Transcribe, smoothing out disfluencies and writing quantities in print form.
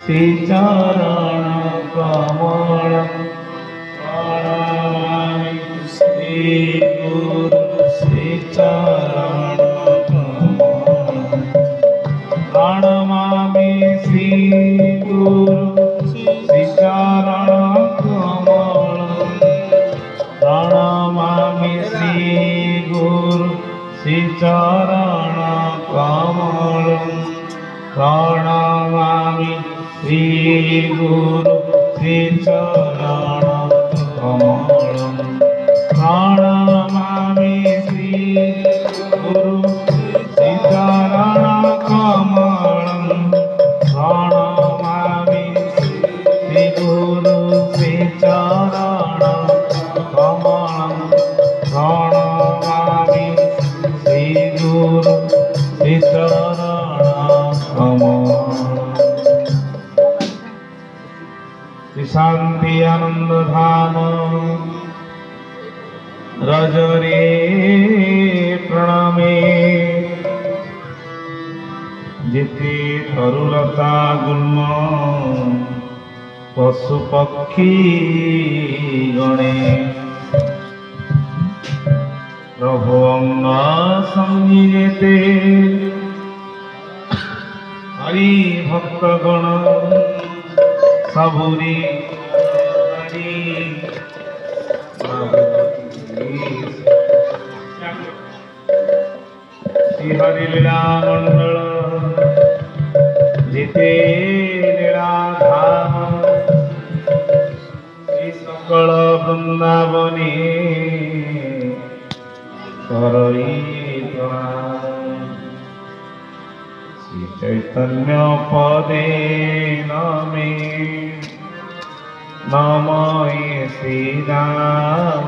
श्रीचरण कमल प्रणमामि श्रीगुरु श्रीचरण कमल प्रणमामि श्रीगुरु श्रीचरण कमल प्रणमामि श्रीगुरु श्रीचरण कमल प्रणमामि श्रीगुरु श्रीचरण कमल प्रणमामि श्रीगुरु श्रीचरण कमल प्रणमामि श्रीगुरु श्रीचरण कमल प्रणमामि श्रीगुरु श्रीचरण कमल। शांति आनंद धाम रजरे प्रणामे जिते तरुलता गुल्म पशु पक्षी गणे प्रभु अंग संगीते हरि भक्त गण सबुरी श्री हरि लीला मंडल जिते लीला धाम श्री सकल वृंदावनी करई श्री चैतन्य पदे नमे नमः श्री राम